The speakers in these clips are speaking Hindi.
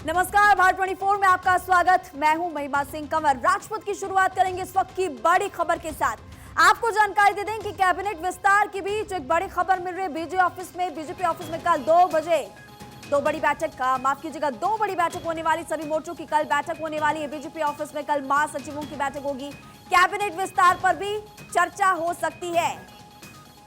नमस्कार, भारत 24 में आपका स्वागत। मैं हूं महिमा सिंह कंवर। राजपूत की शुरुआत करेंगे इस वक्त की बड़ी खबर के साथ। आपको जानकारी दे दें कि कैबिनेट विस्तार के बीच एक बड़ी खबर मिल रही है। बीजेपी ऑफिस में कल 2 बजे दो बड़ी बैठक होने वाली। सभी मोर्चों की कल बैठक होने वाली है। बीजेपी ऑफिस में कल महासचिवों की बैठक होगी। कैबिनेट विस्तार पर भी चर्चा हो सकती है।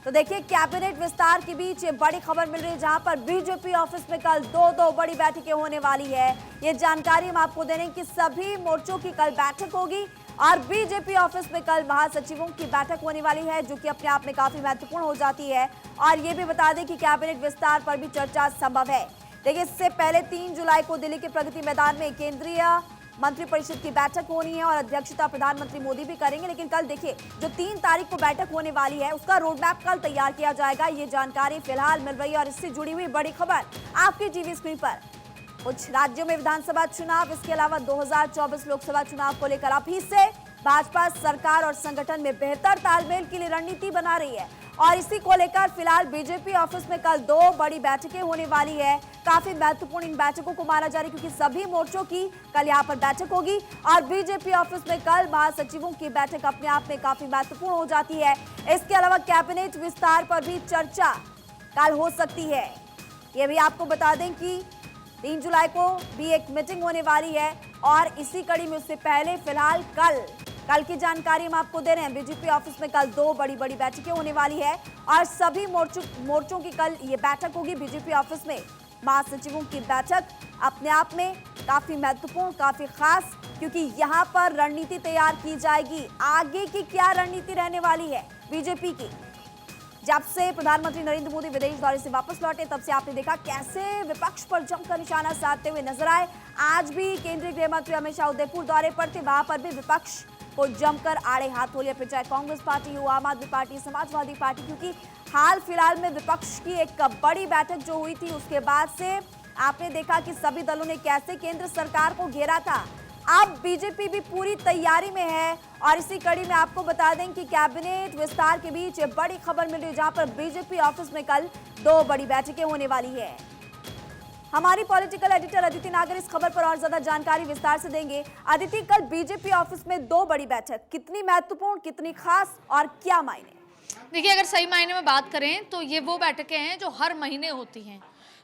तो देखिए, कैबिनेट विस्तार के बीच ये बड़ी खबर मिल रही है, जहां पर बीजेपी ऑफिस में कल दो बड़ी बैठकें होने वाली है। ये जानकारी हम आपको दे रहे हैं कि सभी मोर्चों की कल बैठक होगी और बीजेपी ऑफिस में कल महासचिवों की बैठक होने वाली है, जो कि अपने आप में काफी महत्वपूर्ण हो जाती है। और ये भी बता दें कि कैबिनेट विस्तार पर भी चर्चा संभव है। देखिए, इससे पहले 3 जुलाई को दिल्ली के प्रगति मैदान में केंद्रीय मंत्रिपरिषद की बैठक होनी है और अध्यक्षता प्रधानमंत्री मोदी भी करेंगे। लेकिन कल देखिए, जो 3 तारीख को बैठक होने वाली है, उसका रोड मैप कल तैयार किया जाएगा। ये जानकारी फिलहाल मिल रही है और इससे जुड़ी हुई बड़ी खबर आपकी टीवी स्क्रीन पर। कुछ राज्यों में विधानसभा चुनाव, इसके अलावा 2024 लोकसभा चुनाव को लेकर अभी से भाजपा सरकार और संगठन में बेहतर तालमेल के लिए रणनीति बना रही है। और इसी को लेकर फिलहाल बीजेपी ऑफिस में कल 2 बड़ी बैठकें होने वाली है। काफी महत्वपूर्ण इन बैठकों को माना जा रहा है, क्योंकि सभी मोर्चों की कल यहाँ पर बैठक होगी और बीजेपी ऑफिस में कल महासचिवों की बैठक अपने आप में काफी महत्वपूर्ण हो जाती है। इसके अलावा कैबिनेट विस्तार पर भी चर्चा कल हो सकती है। ये भी आपको बता दें कि 3 जुलाई को भी एक मीटिंग होने वाली है और इसी कड़ी में उससे पहले फिलहाल कल की जानकारी हम आपको दे रहे हैं। बीजेपी ऑफिस में कल 2 बड़ी बैठकें होने वाली है और सभी मोर्चों की कल ये बैठक होगी। बीजेपी ऑफिस में महासचिवों की बैठक अपने आप में काफी महत्वपूर्ण, काफी खास, क्योंकि यहाँ पर रणनीति तैयार की जाएगी। आगे की क्या रणनीति रहने वाली है बीजेपी की। जब से प्रधानमंत्री नरेंद्र मोदी विदेश दौरे से वापस लौटे, तब से आपने देखा कैसे विपक्ष पर जमकर निशाना साधते हुए नजर आए। आज भी केंद्रीय गृह मंत्री अमित शाह उदयपुर दौरे पर थे। वहां पर भी विपक्ष को जमकर आड़े हाथ हो लिया, फिर चाहे कांग्रेस पार्टी हो, आम आदमी पार्टी, समाजवादी पार्टी, क्योंकि हाल फिलहाल में विपक्ष की एक बड़ी बैठक जो हुई थी, उसके बाद से आपने देखा कि सभी दलों ने कैसे केंद्र सरकार को घेरा था। अब बीजेपी भी पूरी तैयारी में है और इसी कड़ी में आपको बता दें कि कैबिनेट विस्तार के बीच एक बड़ी खबर मिल रही है, जहां पर बीजेपी ऑफिस में कल 2 बड़ी बैठकें होने वाली है। हमारी पॉलिटिकल एडिटर अदिति नागर इस खबर पर और ज्यादा जानकारी विस्तार से देंगे। अदिति, कल बीजेपी ऑफिस में 2 बड़ी बैठक, कितनी महत्वपूर्ण, कितनी खास और क्या मायने? देखिए, अगर सही मायने में बात करें तो ये वो बैठकें हैं जो हर महीने होती हैं।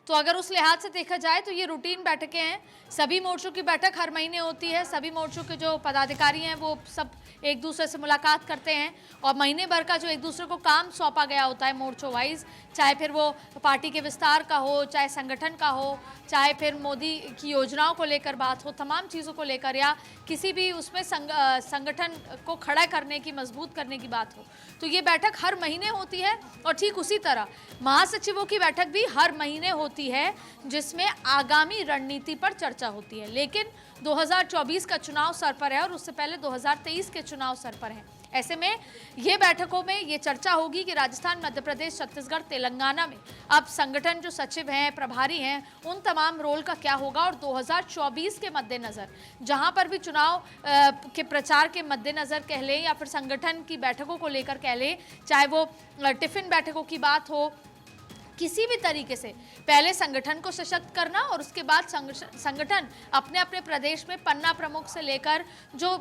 तो अगर उस लिहाज से देखा जाए तो ये रूटीन बैठकें हैं। सभी मोर्चों की बैठक हर महीने होती है। सभी मोर्चों के जो पदाधिकारी हैं वो सब एक दूसरे से मुलाकात करते हैं और महीने भर का जो एक दूसरे को काम सौंपा गया होता है मोर्चों वाइज, चाहे फिर वो पार्टी के विस्तार का हो, चाहे संगठन का हो, चाहे फिर मोदी की योजनाओं को लेकर बात हो, तमाम चीज़ों को लेकर, या किसी भी उसमें संगठन को खड़ा करने की, मजबूत करने की बात हो, तो ये बैठक हर महीने होती है। और ठीक उसी तरह महासचिवों की बैठक भी हर महीने होती है, जिसमें आगामी रणनीति पर चर्चा होती है। लेकिन 2024 का चुनाव सर पर है और उससे पहले 2023 के चुनाव सर पर हैं। ऐसे में ये बैठकों में ये चर्चा होगी कि राजस्थान, मध्य प्रदेश, छत्तीसगढ़, तेलंगाना में अब संगठन जो सचिव हैं, प्रभारी हैं, उन तमाम रोल का क्या होगा। और 2024 के मद्देनज़र, जहां पर भी चुनाव के प्रचार के मद्देनज़र कह लें या फिर संगठन की बैठकों को लेकर कह लें, चाहे वो टिफिन बैठकों की बात हो, किसी भी तरीके से पहले संगठन को सशक्त करना और उसके बाद संगठन अपने अपने प्रदेश में पन्ना प्रमुख से लेकर जो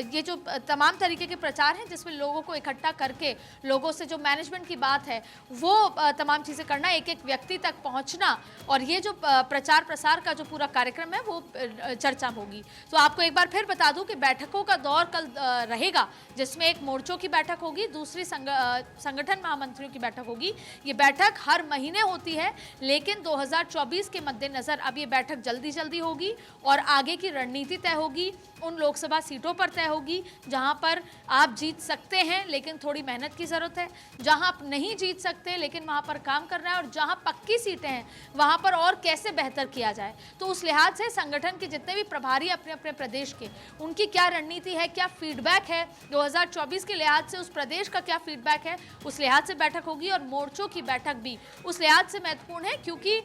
ये जो तमाम तरीके के प्रचार हैं, जिसमें लोगों को इकट्ठा करके लोगों से जो मैनेजमेंट की बात है वो तमाम चीज़ें करना, एक एक व्यक्ति तक पहुंचना, और ये जो प्रचार प्रसार का जो पूरा कार्यक्रम है वो चर्चा होगी। तो आपको एक बार फिर बता दूं कि बैठकों का दौर कल रहेगा, जिसमें एक मोर्चों की बैठक होगी, दूसरी संगठन महामंत्रियों की बैठक होगी। ये बैठक हर महीने होती है, लेकिन 2024 के मद्देनजर अब ये बैठक जल्दी होगी और आगे की रणनीति तय होगी। उन लोकसभा सीटों पर तय होगी जहां पर आप जीत सकते हैं लेकिन थोड़ी मेहनत की जरूरत है, जहां आप नहीं जीत सकते लेकिन वहां पर काम करना है, और जहां पक्की सीटें हैं वहां पर और कैसे बेहतर किया जाए। तो उस लिहाज से संगठन के जितने भी प्रभारी अपने अपने प्रदेश के, उनकी क्या रणनीति है, क्या फीडबैक है 2024 के लिहाज से, उस प्रदेश का क्या फीडबैक है, उस लिहाज से बैठक होगी। और मोर्चों की बैठक भी उस लिहाज से महत्वपूर्ण है, क्योंकि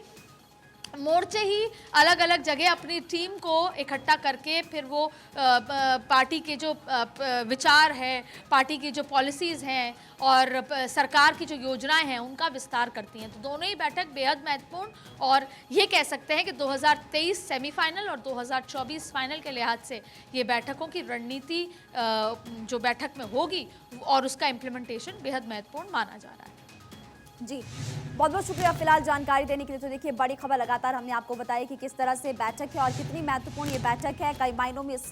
मोर्चे ही अलग अलग जगह अपनी टीम को इकट्ठा करके फिर वो पार्टी के जो विचार है, पार्टी की जो पॉलिसीज़ हैं और सरकार की जो योजनाएं हैं उनका विस्तार करती हैं। तो दोनों ही बैठक बेहद महत्वपूर्ण, और ये कह सकते हैं कि 2023 सेमीफाइनल और 2024 फाइनल के लिहाज से ये बैठकों की रणनीति जो बैठक में होगी और उसका इम्प्लीमेंटेशन बेहद महत्वपूर्ण माना जा रहा है। जी, बहुत बहुत शुक्रिया फिलहाल जानकारी देने के लिए। तो देखिए, बड़ी खबर लगातार हमने आपको बताई कि किस तरह से बैठक है और कितनी महत्वपूर्ण ये बैठक है। कई मायनों में इस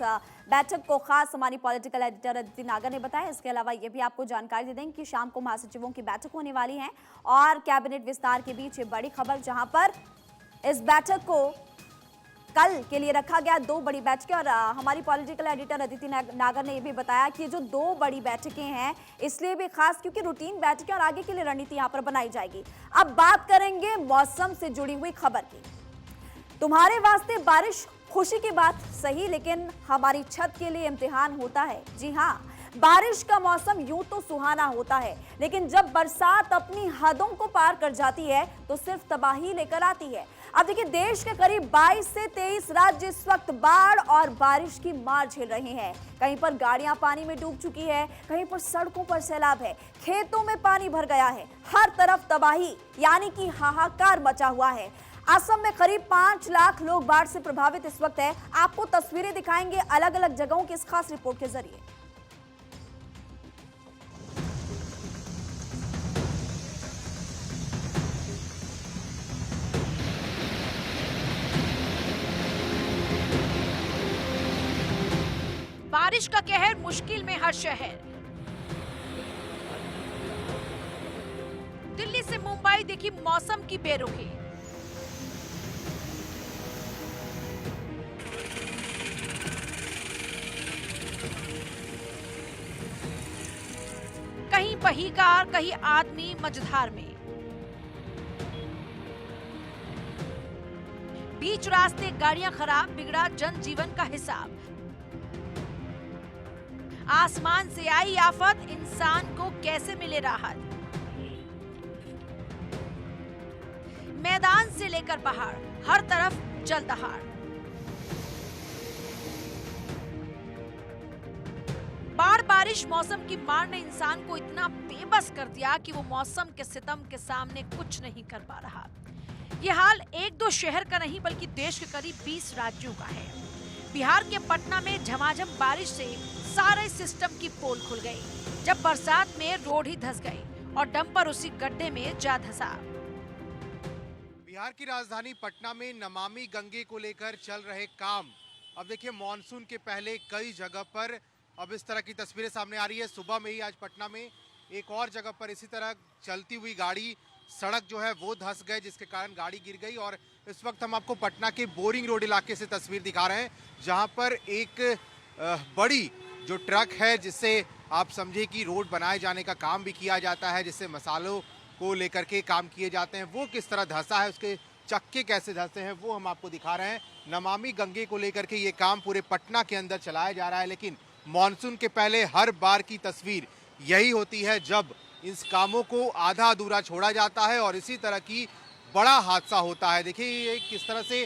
बैठक को खास हमारी पॉलिटिकल एडिटर अदिति नागर ने बताया। इसके अलावा ये भी आपको जानकारी दे देंगे कि शाम को महासचिवों की बैठक होने वाली है और कैबिनेट विस्तार के बीच ये बड़ी खबर, जहां पर इस बैठक को कल के लिए रखा गया 2 बड़ी बैठकें। और हमारी पॉलिटिकल एडिटर अदिति नागर ने यह भी बताया कि ये जो 2 बड़ी बैठकें हैं इसलिए भी खास क्योंकि रूटीन बैठकें और आगे के लिए रणनीति यहां पर बनाई जाएगी। अब बात करेंगे मौसम से जुड़ी हुई खबर की। तुम्हारे वास्ते बारिश खुशी की बात सही, लेकिन हमारी छत के लिए इम्तिहान होता है। जी हाँ, बारिश का मौसम यूं तो सुहाना होता है, लेकिन जब बरसात अपनी हदों को पार कर जाती है तो सिर्फ तबाही लेकर आती है। अब देखिए, देश के करीब 22 से 23 राज्य इस वक्त बाढ़ और बारिश की मार झेल रहे हैं। कहीं पर गाड़ियां पानी में डूब चुकी है, कहीं पर सड़कों पर सैलाब है, खेतों में पानी भर गया है, हर तरफ तबाही यानी कि हाहाकार मचा हुआ है। असम में करीब 5 लाख लोग बाढ़ से प्रभावित इस वक्त है। आपको तस्वीरें दिखाएंगे अलग अलग जगहों की इस खास रिपोर्ट के जरिए। बारिश का कहर मुश्किल में हर शहर। दिल्ली से मुंबई देखी मौसम की बेरुखी। कहीं बहीकार, कहीं आदमी मझधार में। बीच रास्ते गाड़ियां खराब, बिगड़ा जनजीवन का हिसाब। आसमान से आई आफत, इंसान को कैसे मिले राहत। मैदान से लेकर पहाड़, हर तरफ जलदहाड़। बाढ़ बारिश मौसम की मार ने इंसान को इतना बेबस कर दिया कि वो मौसम के सितम के सामने कुछ नहीं कर पा रहा। ये हाल 1-2 शहर का नहीं बल्कि देश के करीब 20 राज्यों का है। बिहार के पटना में झमाझम बारिश से सारे सिस्टम की पोल खुल गई, जब बरसात में रोड ही धंस गई और डंपर उसी गड्ढे में जा धंसा। बिहार की राजधानी पटना में नमामि गंगे को लेकर चल रहे काम, अब देखिए मॉनसून के पहले कई जगह पर अब इस तरह की तस्वीरें सामने आ रही है। सुबह में ही आज पटना में एक और जगह पर इसी तरह चलती हुई गाड़ी, सड़क जो है वो धंस गए, जिसके कारण गाड़ी गिर गई। और इस वक्त हम आपको पटना के बोरिंग रोड इलाके से तस्वीर दिखा रहे हैं, जहां पर एक बड़ी जो ट्रक है, जिससे आप समझे कि रोड बनाए जाने का काम भी किया जाता है, जिससे मसालों को लेकर के काम किए जाते हैं, वो किस तरह धंसा है, उसके चक्के कैसे धंसे हैं, वो हम आपको दिखा रहे हैं। नमामि गंगे को लेकर के ये काम पूरे पटना के अंदर चलाया जा रहा है, लेकिन मॉनसून के पहले हर बार की तस्वीर यही होती है, जब इस कामों को आधा अधूरा छोड़ा जाता है और इसी तरह की बड़ा हादसा होता है। देखिए ये किस तरह से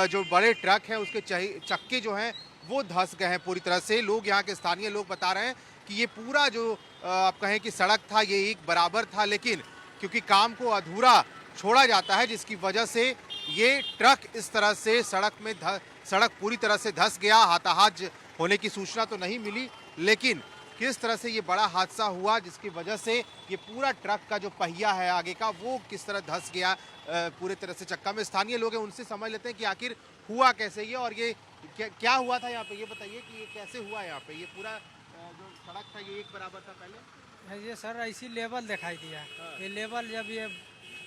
जो बड़े ट्रक हैं उसके चक्के जो हैं वो धंस गए हैं पूरी तरह से। लोग, यहाँ के स्थानीय लोग बता रहे हैं कि ये पूरा जो आप कहें कि सड़क था ये एक बराबर था, लेकिन क्योंकि काम को अधूरा छोड़ा जाता है, जिसकी वजह से ये ट्रक इस तरह से सड़क पूरी तरह से धंस गया। हाथाहाथ होने की सूचना तो नहीं मिली, लेकिन किस तरह से ये बड़ा हादसा हुआ, जिसकी वजह से ये पूरा ट्रक का जो पहिया है आगे का वो किस तरह धंस गया पूरे तरह से चक्का में। स्थानीय लोग हैं, उनसे समझ लेते हैं कि आखिर हुआ कैसे ये, और ये क्या हुआ था यहाँ पे, ये बताइए कि ये कैसे हुआ यहाँ पे। ये पूरा जो सड़क था ये एक बराबर था पहले? ये सर ऐसी लेवल दिखाई दिया। ये लेवल जब ये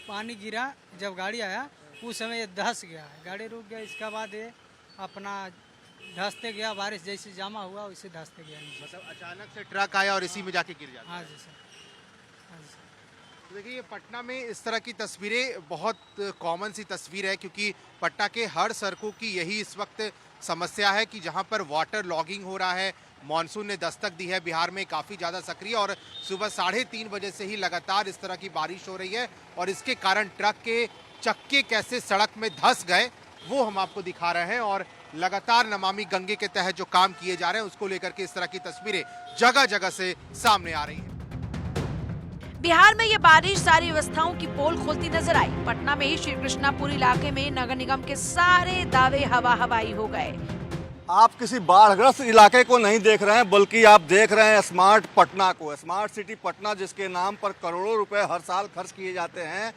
पानी गिरा, जब गाड़ी आया उस समय ये धंस गया, गाड़ी रुक गया। इसके बाद ये अपना धंसते गया, बारिश जैसे जमा हुआ वैसे धंसते गया नीचे। मतलब अचानक से ट्रक आया और इसी में जाके गिर जाता। हाँ जी सर, हाँ जी सर। तो देखिए ये पटना में इस तरह की तस्वीरें बहुत कॉमन सी तस्वीर है, क्योंकि पटना के हर सड़कों की यही इस वक्त समस्या है कि जहां पर वाटर लॉगिंग हो रहा है। मॉनसून ने दस्तक दी है बिहार में काफ़ी ज़्यादा सक्रिय, और सुबह 3:30 बजे से ही लगातार इस तरह की बारिश हो रही है और इसके कारण ट्रक के चक्के कैसे सड़क में धंस गए वो हम आपको दिखा रहे हैं। और लगातार नमामि गंगे के तहत जो काम किए जा रहे हैं उसको लेकर के इस तरह की तस्वीरें जगह जगह से सामने आ रही हैं। बिहार में ये बारिश सारी व्यवस्थाओं की पोल खोलती नजर आई। पटना में ही श्री कृष्णापुर इलाके में नगर निगम के सारे दावे हवा हवाई हो गए। आप किसी बाढ़ग्रस्त इलाके को नहीं देख रहे हैं, बल्कि आप देख रहे हैं स्मार्ट पटना को। स्मार्ट सिटी पटना, जिसके नाम पर करोड़ों रुपए हर साल खर्च किए जाते हैं,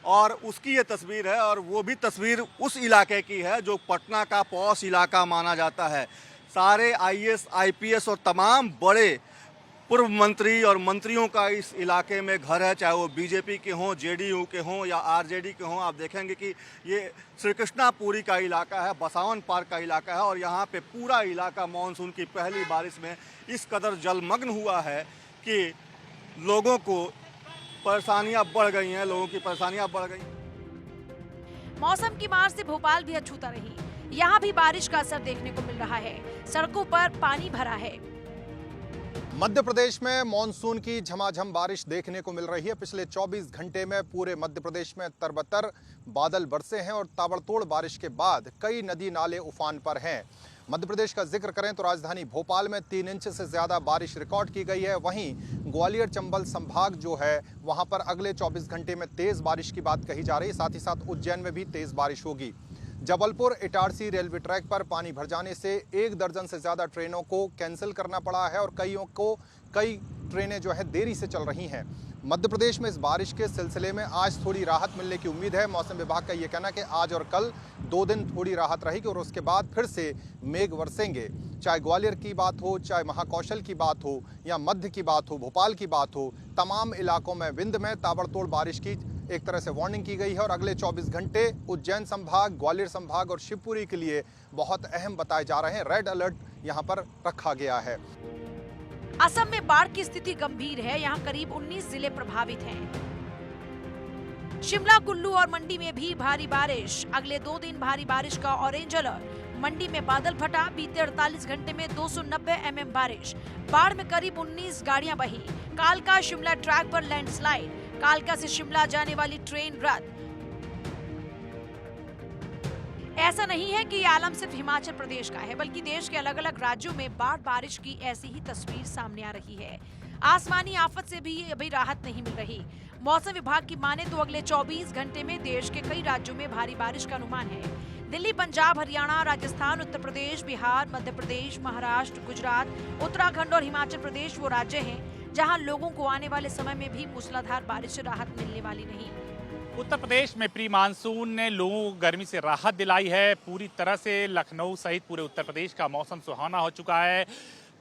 और उसकी ये तस्वीर है। और वो भी तस्वीर उस इलाके की है जो पटना का पॉश इलाका माना जाता है। सारे आईएएस, आईपीएस और तमाम बड़े पूर्व मंत्री और मंत्रियों का इस इलाके में घर है, चाहे वो बीजेपी के हों, जेडीयू के हों या आरजेडी के हों। आप देखेंगे कि ये श्री कृष्णापुरी का इलाका है, बसावन पार्क का इलाका है, और यहाँ पे पूरा इलाका मानसून की पहली बारिश में इस कदर जलमग्न हुआ है कि लोगों को परेशानियां बढ़ गई हैं, लोगों की परेशानियां बढ़ गई। मौसम की मार से भोपाल भी अछूता रही। यहाँ भी बारिश का असर देखने को मिल रहा है। सड़कों पर पानी भरा है। मध्य प्रदेश में मॉनसून की झमाझम बारिश देखने को मिल रही है। पिछले 24 घंटे में पूरे मध्य प्रदेश में तरबतर बादल बरसे हैं और ताबड़तोड़ बारिश के बाद कई नदी नाले उफान पर हैं। मध्य प्रदेश का जिक्र करें तो राजधानी भोपाल में 3 इंच से ज़्यादा बारिश रिकॉर्ड की गई है। वहीं ग्वालियर चंबल संभाग जो है वहां पर अगले 24 घंटे में तेज़ बारिश की बात कही जा रही है। साथ ही साथ उज्जैन में भी तेज़ बारिश होगी। जबलपुर इटारसी रेलवे ट्रैक पर पानी भर जाने से 1 दर्जन से ज़्यादा ट्रेनों को कैंसिल करना पड़ा है और कई ट्रेनें जो है देरी से चल रही हैं। मध्य प्रदेश में इस बारिश के सिलसिले में आज थोड़ी राहत मिलने की उम्मीद है। मौसम विभाग का ये कहना है कि आज और कल 2 दिन थोड़ी राहत रहेगी और उसके बाद फिर से मेघ बरसेंगे। चाहे ग्वालियर की बात हो, चाहे महाकौशल की बात हो, या मध्य की बात हो, भोपाल की बात हो, तमाम इलाकों में विंध्य में ताबड़तोड़ बारिश की एक तरह से वार्निंग की गई है। और अगले 24 घंटे उज्जैन संभाग, ग्वालियर संभाग और शिवपुरी के लिए बहुत अहम बताए जा रहे हैं। रेड अलर्ट यहाँ पर रखा गया है। असम में बाढ़ की स्थिति गंभीर है। यहाँ करीब 19 जिले प्रभावित हैं। शिमला, कुल्लू और मंडी में भी भारी बारिश। अगले 2 दिन भारी बारिश का ऑरेंज अलर्ट। मंडी में बादल फटा। बीते 48 घंटे में 290 mm बारिश। बाढ़ में करीब 19 गाड़ियां बही। कालका शिमला ट्रैक पर लैंडस्लाइड। कालका से शिमला जाने वाली ट्रेन रद्द। ऐसा नहीं है कि ये आलम सिर्फ हिमाचल प्रदेश का है, बल्कि देश के अलग अलग राज्यों में बाढ़ बारिश की ऐसी ही तस्वीर सामने आ रही है। आसमानी आफत से भी अभी राहत नहीं मिल रही। मौसम विभाग की माने तो अगले 24 घंटे में देश के कई राज्यों में भारी बारिश का अनुमान है। दिल्ली, पंजाब, हरियाणा, राजस्थान, उत्तर प्रदेश, बिहार, मध्य प्रदेश, महाराष्ट्र, गुजरात, उत्तराखंड और हिमाचल प्रदेश वो राज्य हैं जहां लोगों को आने वाले समय में भी मूसलाधार बारिश से राहत मिलने वाली नहीं। उत्तर प्रदेश में प्री मानसून ने लोगों को गर्मी से राहत दिलाई है। पूरी तरह से लखनऊ सहित पूरे उत्तर प्रदेश का मौसम सुहाना हो चुका है।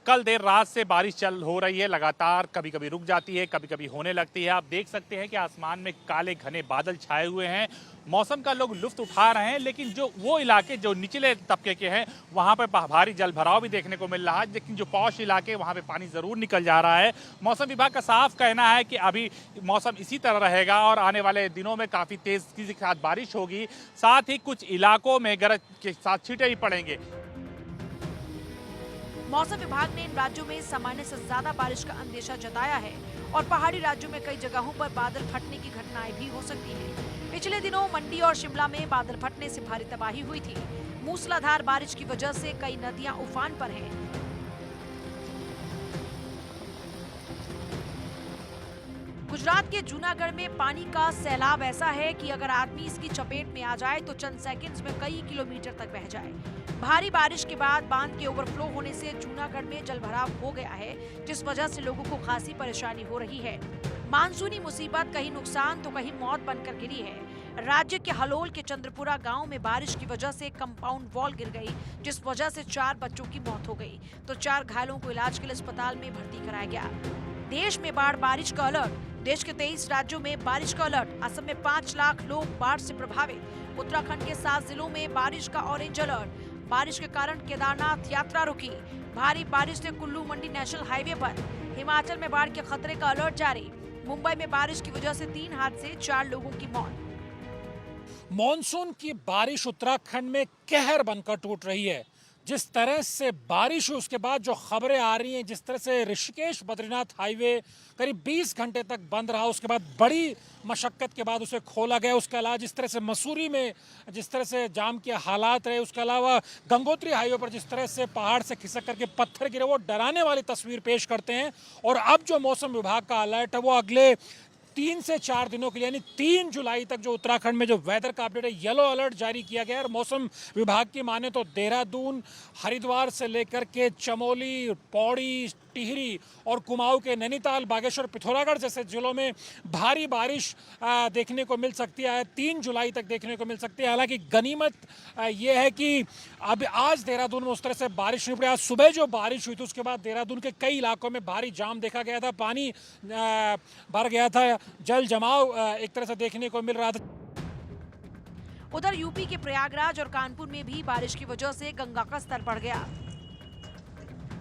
कल देर रात से बारिश हो रही है लगातार, कभी कभी रुक जाती है, कभी कभी होने लगती है। आप देख सकते हैं कि आसमान में काले घने बादल छाए हुए हैं। मौसम का लोग लुत्फ उठा रहे हैं, लेकिन जो वो इलाके जो निचले तबके के हैं वहाँ पर भारी जल भराव भी देखने को मिल रहा है। लेकिन जो पॉश इलाके वहाँ पे पानी ज़रूर निकल जा रहा है। मौसम विभाग का साफ कहना है कि अभी मौसम इसी तरह रहेगा और आने वाले दिनों में काफ़ी तेज़ के साथ बारिश होगी। साथ ही कुछ इलाकों में गरज के साथ छींटे भी पड़ेंगे। मौसम विभाग ने इन राज्यों में सामान्य से ज्यादा बारिश का अंदेशा जताया है और पहाड़ी राज्यों में कई जगहों पर बादल फटने की घटनाएं भी हो सकती हैं। पिछले दिनों मंडी और शिमला में बादल फटने से भारी तबाही हुई थी। मूसलाधार बारिश की वजह से कई नदियां उफान पर हैं। गुजरात के जूनागढ़ में पानी का सैलाब ऐसा है कि अगर आदमी इसकी चपेट में आ जाए तो चंद सेकंड्स में कई किलोमीटर तक बह जाए। भारी बारिश के बाद बांध के ओवरफ्लो होने से जूनागढ़ में जलभराव हो गया है, जिस वजह से लोगों को खासी परेशानी हो रही है। मानसूनी मुसीबत कहीं नुकसान तो कहीं मौत बनकर गिरी है। राज्य के हलोल के चंद्रपुरा गांव में बारिश की वजह से कंपाउंड वॉल गिर गई, जिस वजह से 4 बच्चों की मौत हो गई तो 4 घायलों को इलाज के लिए अस्पताल में भर्ती कराया गया। देश में बाढ़ बारिश का अलर्ट। देश के 23 राज्यों में बारिश का अलर्ट। असम में 5 लाख लोग बाढ़ से प्रभावित। उत्तराखंड के 7 जिलों में बारिश का ऑरेंज अलर्ट। बारिश के कारण केदारनाथ यात्रा रुकी। भारी बारिश से कुल्लू मंडी नेशनल हाईवे पर। हिमाचल में बाढ़ के खतरे का अलर्ट जारी। मुंबई में बारिश की वजह से 3 हादसे, 4 लोगों की मौत। मॉनसून की बारिश उत्तराखंड में कहर बनकर टूट रही है। जिस तरह से बारिश हुई उसके बाद जो खबरें आ रही हैं, जिस तरह से ऋषिकेश बद्रीनाथ हाईवे करीब 20 घंटे तक बंद रहा, उसके बाद बड़ी मशक्कत के बाद उसे खोला गया। उसके अलावा जिस तरह से मसूरी में जिस तरह से जाम के हालात रहे, उसके अलावा गंगोत्री हाईवे पर जिस तरह से पहाड़ से खिसक करके पत्थर गिरे, वो डराने वाली तस्वीर पेश करते हैं। और अब जो मौसम विभाग का अलर्ट है वो अगले 3 से 4 दिनों के लिए यानी 3 जुलाई तक जो उत्तराखंड में जो वेदर का अपडेट है, येलो अलर्ट जारी किया गया है। और मौसम विभाग की माने तो देहरादून, हरिद्वार से लेकर के चमोली, पौड़ी, टिहरी और कुमाऊं के नैनीताल, बागेश्वर, पिथौरागढ़ जैसे जिलों में भारी बारिश देखने को मिल सकती है। 3 जुलाई तक देखने को मिल सकती है। हालांकि गनीमत ये है कि अब आज देहरादून में उस तरह से बारिश नहीं पड़ी। आज सुबह जो बारिश हुई थी उसके बाद देहरादून के कई इलाकों में भारी जाम देखा गया था, पानी भर गया था, जल जमाव एक तरह से देखने को मिल रहा था। उधर यूपी के प्रयागराज और कानपुर में भी बारिश की वजह से गंगा का स्तर बढ़ गया।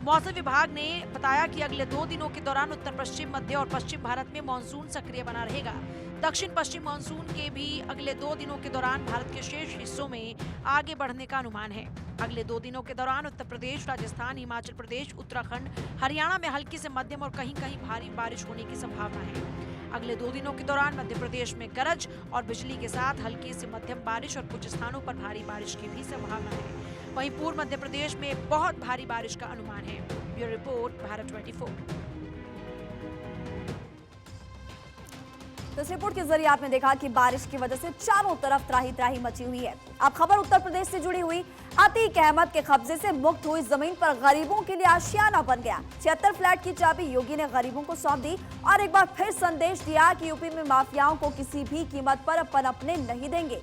मौसम विभाग ने बताया कि अगले 2 दिनों के दौरान उत्तर पश्चिम, मध्य और पश्चिम भारत में मानसून सक्रिय बना रहेगा। दक्षिण पश्चिम मानसून के भी अगले 2 दिनों के दौरान भारत के शेष हिस्सों में आगे बढ़ने का अनुमान है। अगले 2 दिनों के दौरान उत्तर प्रदेश, राजस्थान, हिमाचल प्रदेश, उत्तराखंड, हरियाणा में हल्की से मध्यम और कहीं कहीं भारी बारिश होने की संभावना है। अगले 2 दिनों के दौरान मध्य प्रदेश में गरज और बिजली के साथ हल्की से मध्यम बारिश और कुछ स्थानों पर भारी बारिश की भी संभावना है। वहीं पूर्व मध्य प्रदेश में बहुत भारी बारिश का अनुमान है। Bureau report, Bharat 24। तो इस रिपोर्ट के जरिए आपने देखा कि बारिश की वजह से चारों तरफ त्राही त्राही मची हुई है। अब खबर उत्तर प्रदेश से जुड़ी हुई। अतीक अहमद के कब्जे से मुक्त हुई जमीन पर गरीबों के लिए आशियाना बन गया। 76 फ्लैट की चाबी योगी ने गरीबों को सौंप दी और एक बार फिर संदेश दिया कि यूपी में माफियाओं को किसी भी कीमत पर पनपने नहीं देंगे।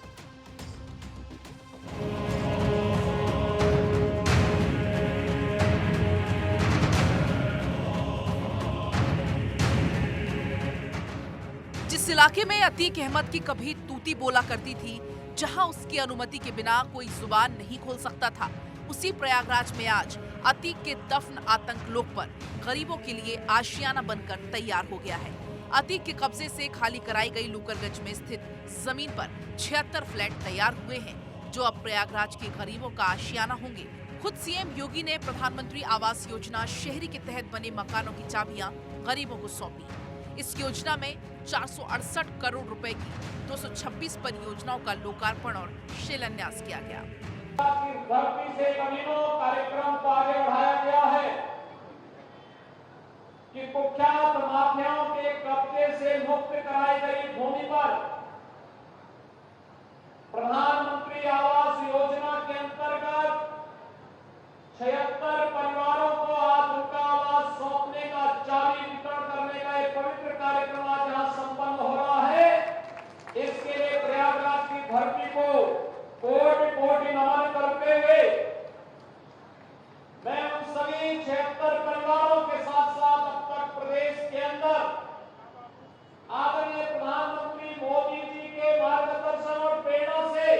जिस इलाके में अतीक अहमद की कभी तूती बोला करती थी, जहां उसकी अनुमति के बिना कोई जुबान नहीं खोल सकता था, उसी प्रयागराज में आज अतीक के दफन आतंक लोक पर गरीबों के लिए आशियाना बनकर तैयार हो गया है। अतीक के कब्जे से खाली कराई गई लुकरगंज में स्थित जमीन पर 76 फ्लैट तैयार हुए हैं, जो अब प्रयागराज के गरीबों का आशियाना होंगे। खुद सीएम योगी ने प्रधानमंत्री आवास योजना शहरी के तहत बने मकानों की चाबियां गरीबों को सौंपी। इस योजना में 468 करोड़ रुपए की 226 परियोजनाओं का लोकार्पण और शिलान्यास किया गया। धरती से कमीनों कार्यक्रम को आगे बढ़ाया गया है कि कुख्यात माफियाओं के कब्जे से मुक्त कराई गई भूमि पर प्रधानमंत्री आवास योजना के अंतर्गत 76 परिवारों को आज उनका आवास सौंपने का, चाबी वितरण करने का एक पवित्र कार्यक्रम आज यहाँ संपन्न हो रहा है। इसके लिए प्रयागराज की धरती को कोटि कोटि नमन करते हुए मैं उन सभी 76 परिवारों के साथ साथ अब तक प्रदेश के अंदर आदरणीय प्रधानमंत्री मोदी जी के मार्गदर्शन और प्रेरणा से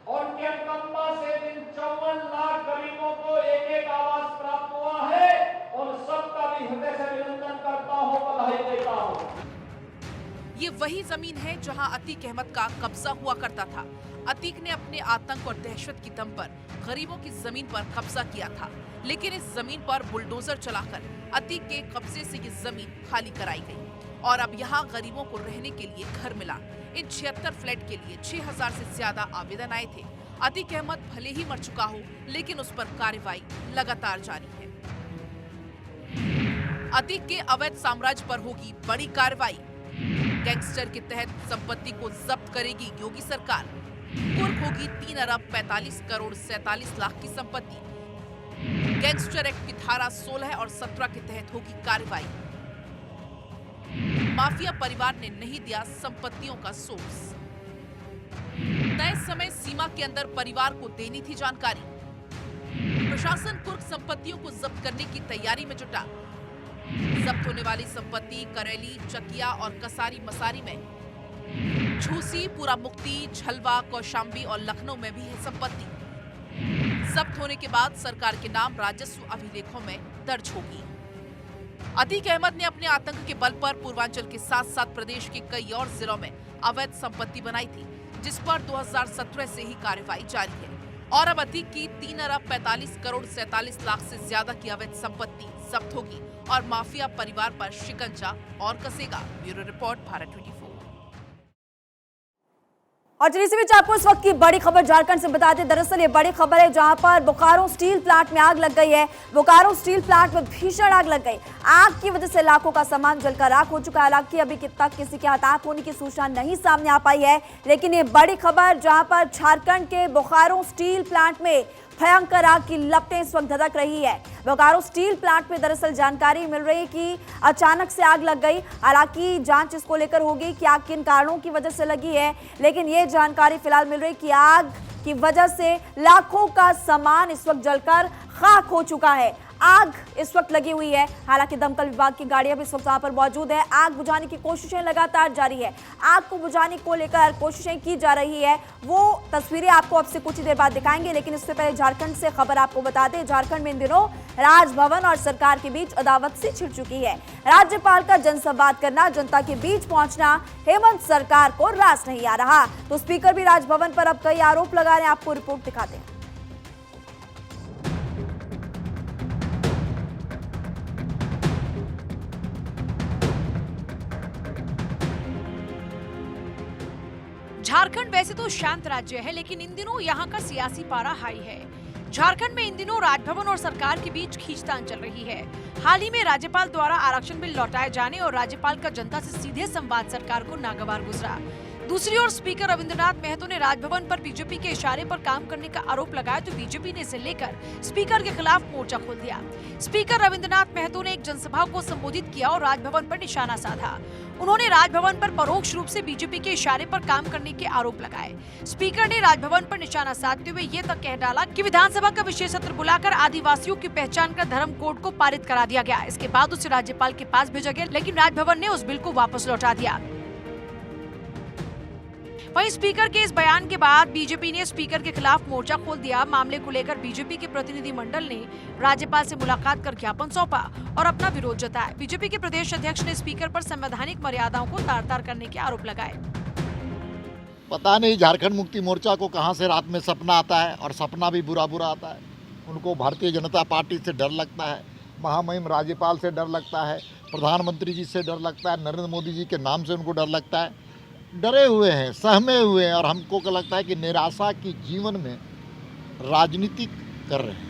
और उनके अनुकंपा से जिन 54 लाख गरीबों को एक आवास प्राप्त हुआ है, और सबका भी हृदय से अभिनंदन करता हूं, बधाई देता हूं। ये वही जमीन है जहां अतीक अहमद का कब्जा हुआ करता था। अतीक ने अपने आतंक और दहशत की दम पर गरीबों की जमीन पर कब्जा किया था, लेकिन इस जमीन पर बुलडोजर चलाकर अतीक के कब्जे से ये जमीन खाली कराई गई और अब यहाँ गरीबों को रहने के लिए घर मिला। इन 76 फ्लैट के लिए 6000 से ज्यादा आवेदन आए थे। अतीक अहमद भले ही मर चुका हो, लेकिन उस पर कार्रवाई लगातार जारी है। अतीक के अवैध साम्राज्य पर होगी बड़ी कार्रवाई। गैंगस्टर के तहत संपत्ति को जब्त करेगी योगी सरकार। कुर्क होगी 3 अरब 45 करोड़ 47 लाख की संपत्ति। गैंगस्टर एक्ट की धारा 16 और 17 के तहत होगी कार्रवाई। माफिया परिवार ने नहीं दिया संपत्तियों का सोर्स। तय समय सीमा के अंदर परिवार को देनी थी जानकारी। प्रशासन कुर्क संपत्तियों को जब्त करने की तैयारी में जुटा। जब्त होने वाली संपत्ति करेली, चकिया और कसारी मसारी में, झूसी, पूरा मुक्ति, झलवा, कौशाम्बी और लखनऊ में भी है संपत्ति। जब्त होने के बाद सरकार के नाम राजस्व अभिलेखों में दर्ज होगी। अतीक अहमद ने अपने आतंक के बल पर पूर्वांचल के साथ साथ प्रदेश के कई और जिलों में अवैध संपत्ति बनाई थी, जिस पर 2017 से ही कार्रवाई जारी है। और अब अतीक की 3 अरब 45 करोड़ 47 लाख से ज्यादा की अवैध संपत्ति जब्त होगी और माफिया परिवार पर शिकंजा और कसेगा। Bureau report, Bharat 24। और चलिए इसी बीच आपको इस वक्त की बड़ी खबर झारखंड से बता दें। दरअसल ये बड़ी खबर है जहां पर बोकारो स्टील प्लांट में आग लग गई है। बोकारो स्टील प्लांट में भीषण आग लग गई। आग की वजह से लाखों का सामान जलकर राख हो चुका है। हालांकि अभी तक किसी के हताहत होने की सूचना नहीं सामने आ पाई है, लेकिन ये बड़ी खबर जहां पर झारखंड के बोकारो स्टील प्लांट में भयंकर आग की लपटें इस वक्त धधक रही है। बोकारो स्टील प्लांट में दरअसल जानकारी मिल रही है कि अचानक से आग लग गई। हालांकि जांच इसको लेकर होगी कि आग किन कारणों की वजह से लगी है, लेकिन ये जानकारी फिलहाल मिल रही है कि आग की वजह से लाखों का सामान इस वक्त जलकर खाक हो चुका है। आग इस वक्त लगी हुई है। हालांकि दमकल विभाग की गाड़ियां भी इस वक्त वहां पर मौजूद है। आग बुझाने की कोशिशें लगातार जारी है। आग को बुझाने को लेकर कोशिशें की जा रही है। वो तस्वीरें आपको अब से कुछ ही देर बाद दिखाएंगे, लेकिन इससे पहले झारखंड से खबर आपको बता दें। झारखंड में इन दिनों राजभवन और सरकार के बीच अदावत सी छिड़ चुकी है। राज्यपाल का जनसंवाद करना, जनता के बीच पहुंचना हेमंत सरकार को रास नहीं आ रहा। तो स्पीकर भी राजभवन पर अब कई आरोप लगा रहे हैं। आपको रिपोर्ट दिखाते हैं। झारखंड वैसे तो शांत राज्य है, लेकिन इन दिनों यहाँ का सियासी पारा हाई है। झारखंड में इन दिनों राजभवन और सरकार के बीच खींचतान चल रही है। हाल ही में राज्यपाल द्वारा आरक्षण बिल लौटाए जाने और राज्यपाल का जनता से सीधे संवाद सरकार को नागवार गुजरा। दूसरी ओर स्पीकर रविंद्रनाथ महतो ने राजभवन पर बीजेपी के इशारे पर काम करने का आरोप लगाया, तो बीजेपी ने इसे लेकर स्पीकर के खिलाफ मोर्चा खोल दिया। स्पीकर रविंद्रनाथ महतो ने एक जनसभा को संबोधित किया और राजभवन पर निशाना साधा। उन्होंने राजभवन पर परोक्ष रूप से बीजेपी के इशारे पर काम करने के आरोप लगाए। स्पीकर ने राजभवन पर निशाना साधते हुए ये तक कह डाला कि विधानसभा का विशेष सत्र बुलाकर आदिवासियों की पहचान कर धर्म कोड को पारित करा दिया गया। इसके बाद उसे राज्यपाल के पास भेजा गया, लेकिन राजभवन ने उस बिल को वापस लौटा दिया। वहीं स्पीकर के इस बयान के बाद बीजेपी ने स्पीकर के खिलाफ मोर्चा खोल दिया। मामले को लेकर बीजेपी के प्रतिनिधि मंडल ने राज्यपाल से मुलाकात कर ज्ञापन सौंपा और अपना विरोध जताया। बीजेपी के प्रदेश अध्यक्ष ने स्पीकर पर संवैधानिक मर्यादाओं को तार-तार करने के आरोप लगाए। पता नहीं झारखंड मुक्ति मोर्चा को कहां से रात में सपना आता है, और सपना भी बुरा बुरा आता है। उनको भारतीय जनता पार्टी से डर लगता है, महामहिम राज्यपाल से डर लगता है, प्रधानमंत्री जी से डर लगता है, नरेंद्र मोदी जी के नाम से उनको डर लगता है। डरे हुए हैं, सहमे हुए हैं, और हमको लगता है कि निराशा की जीवन में राजनीति कर रहे हैं।